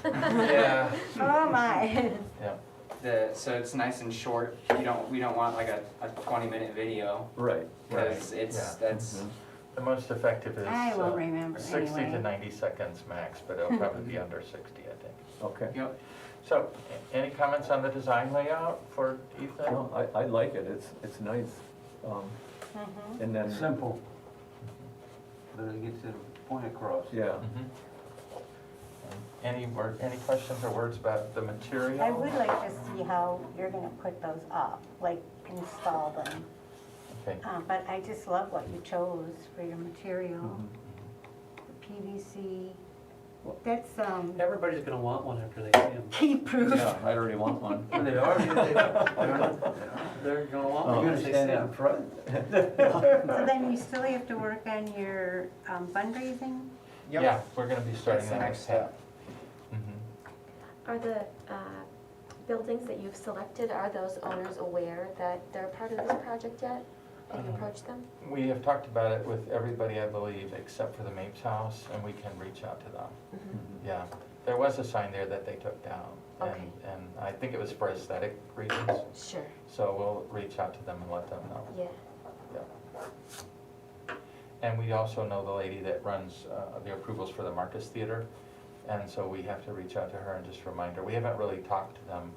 Yeah, Oh, my. yeah. So it's nice and short. We don't want like a 20-minute video, Right, because Yeah. that's, Mhm. The most effective is I won't remember 60 to anyway. 90 seconds max, but it'll probably be under 60, I think. Okay. yep. So, any comments on the design layout for Ethan? No, I like it, it's nice. Mhm. And then, Simple. better get the point across. Yeah. Mhm. Any questions or words about the material? I would like to see how you're gonna put those up, like install them. Okay. But I just love what you chose for your material. Mhm. The PVC, that's, Everybody's gonna want one after they see them. key proof. Yeah, I already want one. They are, They're gonna want Oh. one You're once gonna they see stand them. out front. So then you still have to work on your fundraising? Yep. Yeah, we're gonna be starting That's the that next step. Mhm. Are the buildings that you've selected, are those owners aware that they're part of this project yet? Have you approached them? We have talked about it with everybody, I believe, except for the Mapes House, and we can reach out to them. Yeah, there was a sign there that they took down, and, Okay. and I think it was for aesthetic reasons, Sure, so we'll reach out to them and let them know. yeah. And we also know the lady that runs the approvals for the Marcus Theater, and so we have to reach out to her and just remind her. We haven't really talked to them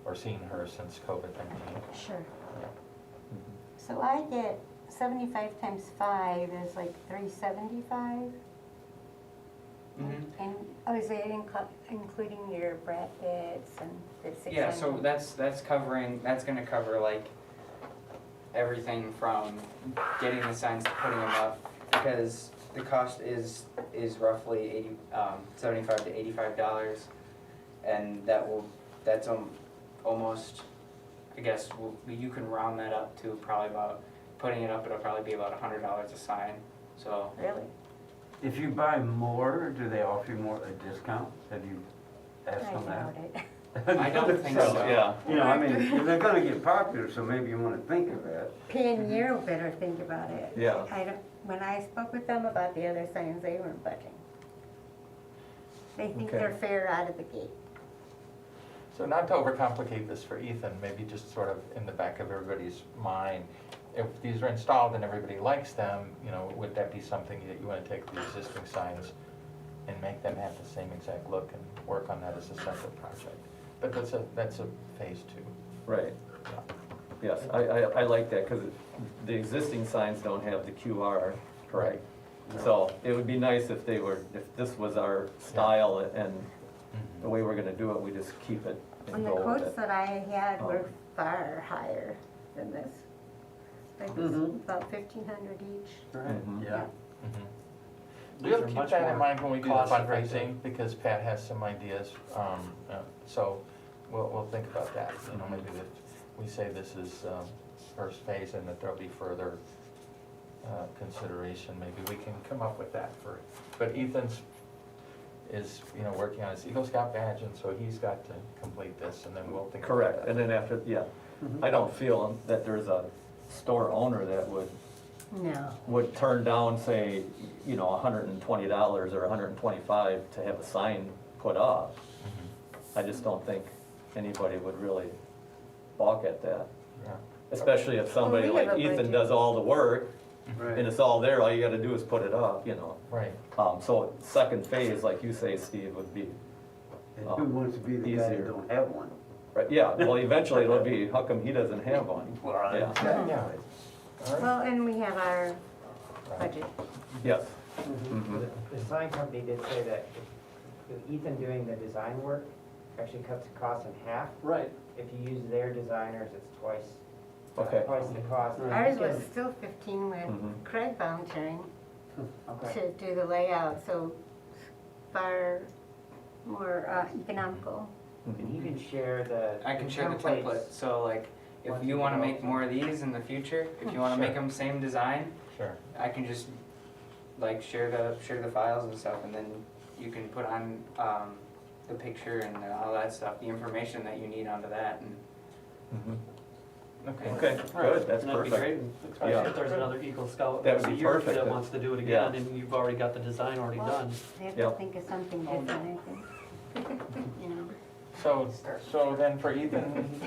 or seen her since COVID-19. Sure. So I get 75 times 5 is like 375? Mhm. And, oh, is it including your brackets and the 600? Yeah, so that's covering, that's gonna cover like everything from getting the signs to putting them up, because the cost is roughly 75 to $85, and that's almost, I guess, you can round that up to probably about, putting it up, it'll probably be about $100 a sign, so. Really? If you buy more, do they offer you more, a discount? Have you asked I them doubt that? it. I don't think so. Yeah. You know, I mean, they're gonna get popular, so maybe you wanna think of that. Pioneer better think about it. Yeah. I don't, when I spoke with them about the other signs, they weren't budging. They think Okay. they're fair out of the gate. So not to overcomplicate this for Ethan, maybe just sort of in the back of everybody's mind, if these are installed and everybody likes them, you know, would that be something that you want to take the existing signs and make them have the same exact look and work on that as a separate project? But that's a phase 2. Right. Yes, I like that, because the existing signs don't have the QR, correct? So it would be nice if they were, if this was our style and the way we're gonna do it, we just keep it And and the go with quotes it. that I had were far higher than this. Like it's about 1,500 each. Right, Mhm. yeah. Mhm. These We'll are keep much that in more mind when we do the cost-effective. fundraising, because Pat has some ideas, so we'll think about that, you know, maybe if we say this is first phase and that there'll be further consideration, maybe we can come up with that for, but Ethan's is, you know, working on his Eagle Scout badge, and so he's got to complete this, and then we'll think about Correct, that. and then after, yeah, I don't feel that there's a store owner that No. would turn down, say, you know, $120 or $125 to have a sign put up. Mhm. I just don't think anybody would really balk at that, Yeah. especially if somebody Well, we like have a Ethan budget. does all the work, Right. and it's all there, all you gotta do is put it up, you know. Right. So second phase, like you say, Steve, would be, And who wants to be the guy Easier. that don't have one? right, yeah, well, eventually it'll be, how come he doesn't have one? Well, Yeah. exactly. Yeah. All right. Well, and we have our Right. budget. Yes. Mm-hmm. Mhm. The sign company did say that if Ethan doing the design work actually cuts the cost in half. Right, If you use their designers, it's twice the cost. Right. Ours was still 15 with Mhm. Craig volunteering Okay. to do the layout, so far more economical. And he can share the I can share the templates. template, so like, if Once you you wanna develop make them. more of these in the future, if you wanna Sure. make them same design, Sure. I can just like share the files and stuff, and then you can put on the picture and all that stuff, the information that you need onto that, and Mhm. Okay. Okay, good, that's And that'd be perfect. great, especially Yeah. if there's another Eagle Scout That would a be year perfect. that wants to do it Yeah. again, and you've already got the design already Well, done. They have to Yep. think of something different, I think. You know. So then for Ethan,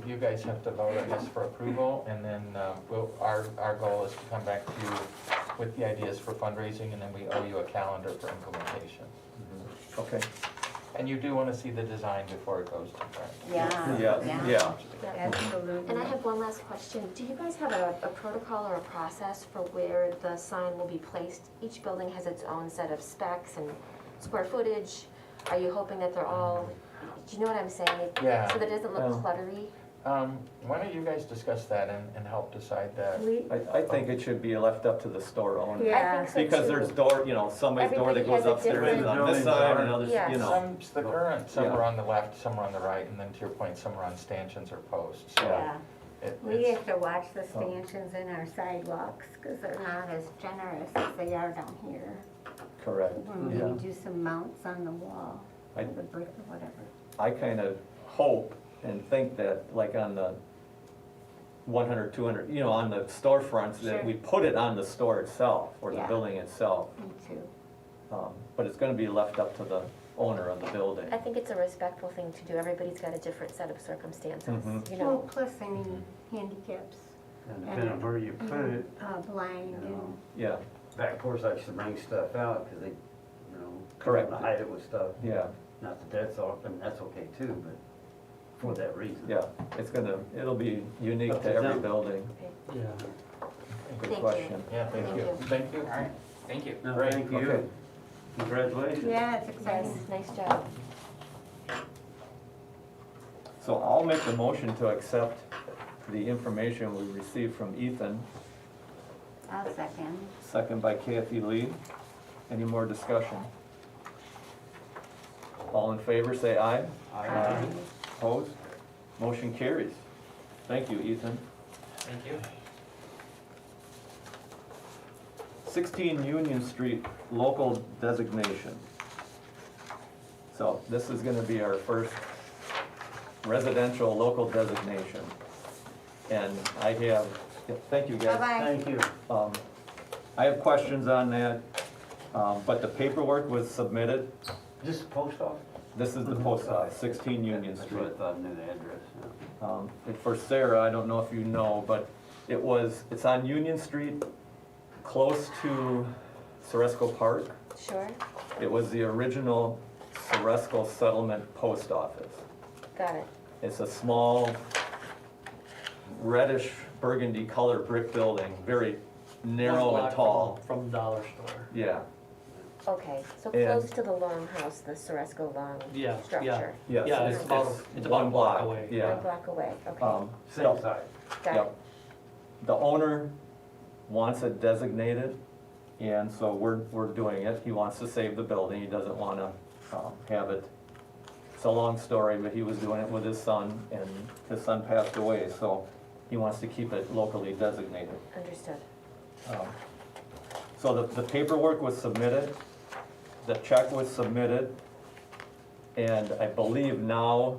you guys have to vote on this for approval, and then our goal is to come back to you with the ideas for fundraising, and then we owe you a calendar for implementation. Okay, And you do wanna see the design before it goes to print. Yeah, Yeah. absolutely. And I have one last question. Do you guys have a protocol or a process for where the sign will be placed? Each building has its own set of specs and square footage. Are you hoping that they're all, do you know what I'm saying? Yeah. So that it doesn't look Yeah. cluttery? Why don't you guys discuss that and help decide that? I think it should be left up to the store owner. Yeah. I think so too. Because there's door, somebody's door that Everybody goes has a upstairs is different- on this side and others, Yes. Some's the current, some Yeah. are on the left, some are on the right, and then to your point, some are on stanchions or posts, so. Yeah, we it's- have to watch the stanchions in our sidewalks, because they're not as generous as they are down here. Correct, When yeah. we do some mounts on the wall, I- the brick or whatever. I kind of hope and think that, like on the 100, 200, on the storefronts, that Sure. we put it on the store itself, or the Yeah. building itself. Me too. But it's gonna be left up to the owner of the building. I think it's a respectful thing to do. Everybody's got a different set of circumstances, Mhm. you Well, know? plus any handicaps, And depending on where you put it, blind you know, and, Yeah, back porch likes to bring stuff out, because they, Correct. want to hide it with stuff. yeah, Not that that's all, I mean, that's okay too, but for that reason. yeah. It'll be unique Up to to every them. building. Yeah. Good Thank you. question. Yeah, thank Thank you, you. thank you. All right, thank you. No, Great, thank okay. you. Congratulations. yeah, it's Yes, exciting. nice job. So I'll make the motion to accept the information we received from Ethan, I'll second. second by Kathy Lee. Any more discussion? All in favor, say aye. Aye. Opposed? Motion carries. Thank you, Ethan. Thank you. 16 Union Street, local designation. So this is gonna be our first residential local designation. And I have, thank you guys. Bye-bye. Thank you. I have questions on that, but the paperwork was submitted. Just the post office? This is the post office, 16 Union That's what I Street. thought, I knew the address. Yeah. And for Sarah, I don't know if you know, but it's on Union Street, close to Ceresco Park. Sure, It was the original Ceresco Settlement Post Office. got it. It's a small reddish burgundy color brick building, very narrow One and block tall. From the dollar store. Yeah, Okay, so And- close to the long house, the Ceresco long Yeah, structure. yes, Yeah, it's it's about one a block block, away. yeah. One block away, okay, Same side. got Yep. it. The owner wants it designated, and so we're doing it. He wants to save the building, he doesn't wanna have it. It's a long story, but he was doing it with his son, and his son passed away, so he wants to keep it locally designated. Understood. So the paperwork was submitted, the check was submitted, and I believe now,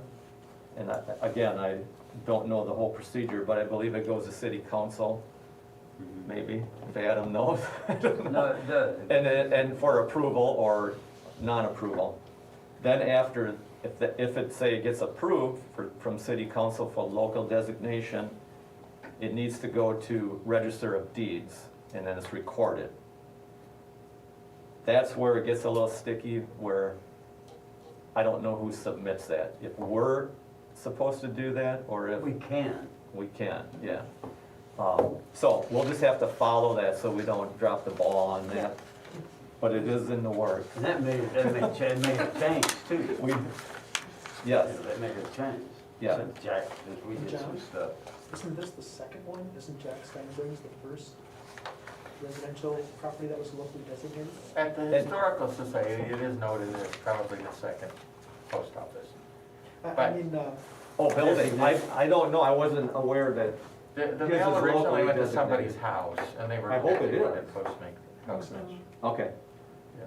and again, I don't know the whole procedure, but I believe it goes to city council, maybe, if Adam knows. I don't know. No, it does. And for approval or non-approval. Then after, if it, say, it gets approved from city council for local designation, it needs to go to Register of Deeds, and then it's recorded. That's where it gets a little sticky, where I don't know who submits that. If we're supposed to do that, or if We can. we can, yeah. So we'll just have to follow that so we don't drop the ball on that. But it is in the works. And that made it change too. Yes, That made it change. Yeah. Since Jack, since we did some stuff. Isn't this the second one? Isn't Jack Steinberg's the first residential property that was locally designated? At the Historical Society, it is noted as probably the second post office. I But- mean, oh, building, I don't know, I wasn't aware that, The His mail is originally locally went to designated. somebody's house, and they were. I hope it is. at Postmaster. okay. Yeah.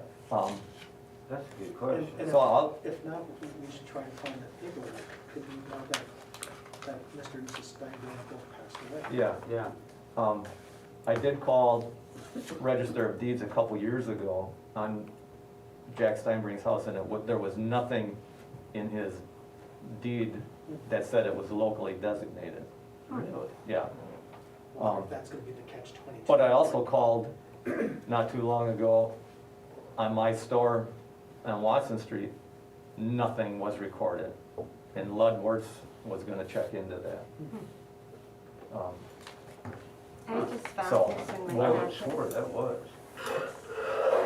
That's a good question. and So I'll, if not, we should try and find the paperwork. Could we know that Mr. and Mrs. Steinberg both passed away? yeah, Yeah. I did call Register of Deeds a couple years ago on Jack Steinbring's house, and there was nothing in his deed that said it was locally designated, Really? yeah. Well, that's gonna be the catch-22. But I also called not too long ago on my store on Watson Street. nothing was recorded. And Ludworth was gonna check into that. I just So, found this in I my would packet. swear that was.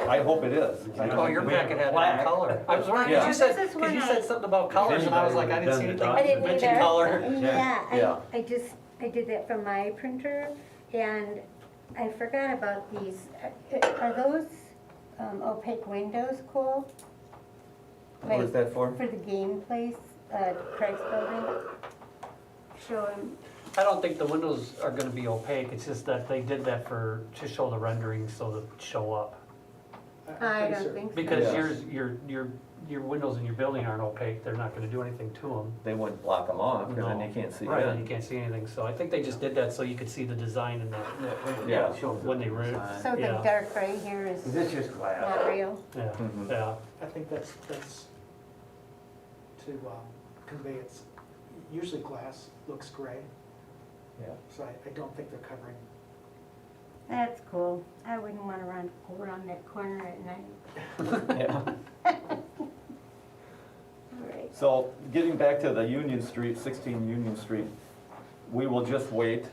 I hope it is. Oh, your packet had it in color. I was wondering, Yeah. because you said, This is because you when said I- something about colors, and I was like, I didn't see anything I didn't mention either. color. Yeah, Yeah. I did that from my printer, and I forgot about these. Are those opaque windows cool? What is that for? For the game place, Craig's building? Show him, I don't think the windows are gonna be opaque, it's just that they did that to show the rendering so they show up. I pretty don't certain. think so. Because Yeah. your windows in your building aren't opaque, they're not gonna do anything to them. They wouldn't block them off, because then No. you can't see Right, and you in. can't see anything, so I think they just did that so you could see the design in that, Yeah. when they rent. So the Yeah. dark gray here is Is this just glass? not real? Yeah, Mhm. yeah, I think that's to convey it's, usually glass looks gray, Yeah. so I don't think they're covering. That's cool. I wouldn't want to run around that corner at night. Yeah. All right. So, getting back to the Union Street, 16 Union Street, we will just wait.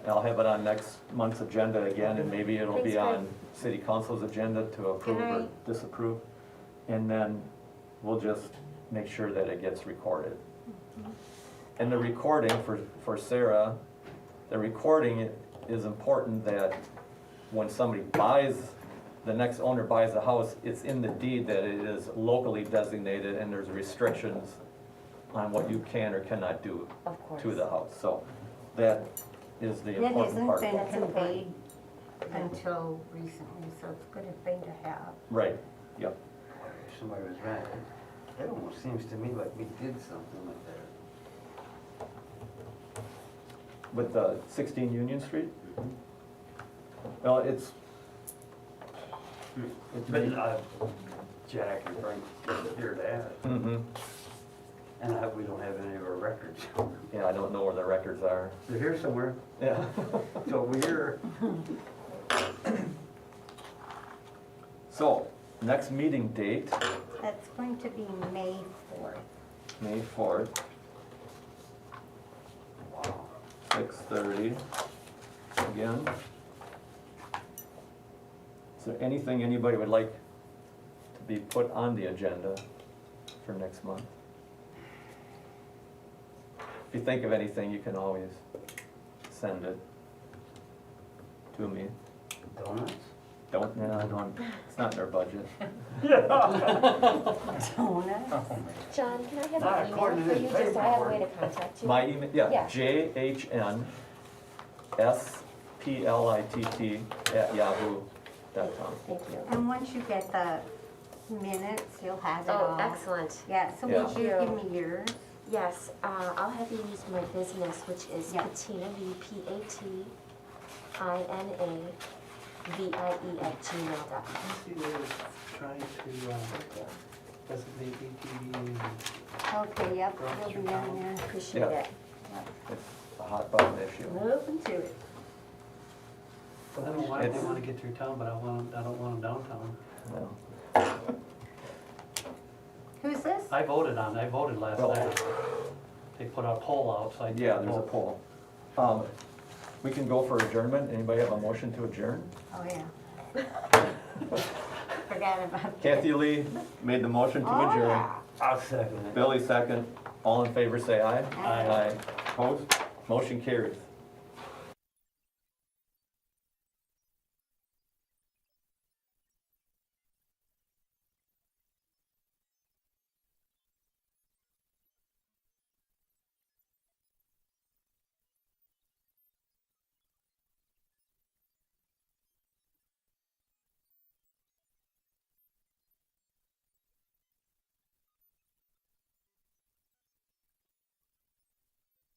I'll have it on next month's agenda again, and maybe it'll be Thanks, on city council's agenda to approve Can or I- disapprove. And then we'll just make sure that it gets recorded. And the recording for Sarah, the recording is important that when somebody buys, the next owner buys a house, it's in the deed that it is locally designated and there's restrictions on what you can or cannot do Of course. to the house. So that is the That important hasn't part. been That's conveyed until recently, so it's a good thing to have. Right, yep. If somebody was renting, it almost seems to me like we did something like that. With the 16 Union Street? Well, it's. But Jack and Frank here to add, Mhm. and we don't have any of our records. Yeah, I don't know where the records are. They're here somewhere, Yeah. so we're here. So, next meeting date, That's going to be May 4th. May 4th, Wow. 6:30. Again. Is there anything anybody would like to be put on the agenda for next month? If you think of anything, you can always send it to me. Donuts? Don't, no, I don't, it's not in our budget. Donuts? John, can I have Not an email according to for this you, just so I have a way to paperwork. contact you? My email, yeah, Yeah. jhnsplitt@yahoo.com. Thank you. And once you get the minutes, you'll have it Oh, all. excellent. Yeah, so Yeah. would you give me yours? Yes, I'll have you use my business, which is Yeah. Patina, VPATINAVIE@gmail.com. See, they were trying to designate ATV. Okay, yep, it'll be on there. Appreciate Yeah. it. It's a hot button issue. Open to it. I don't know why they It's- wanna get through town, but I don't want them downtown. No. Who's this? I voted last Well- night. They put a poll out, so I. Yeah, there's a poll. We can go for adjournment. Anybody have a motion to adjourn? Oh, yeah. Forgot about that. Kathy Lee made the motion to Oh, adjourn. yeah. I'll second it. Billy second. All in favor, say aye. Aye. Opposed? Motion carries.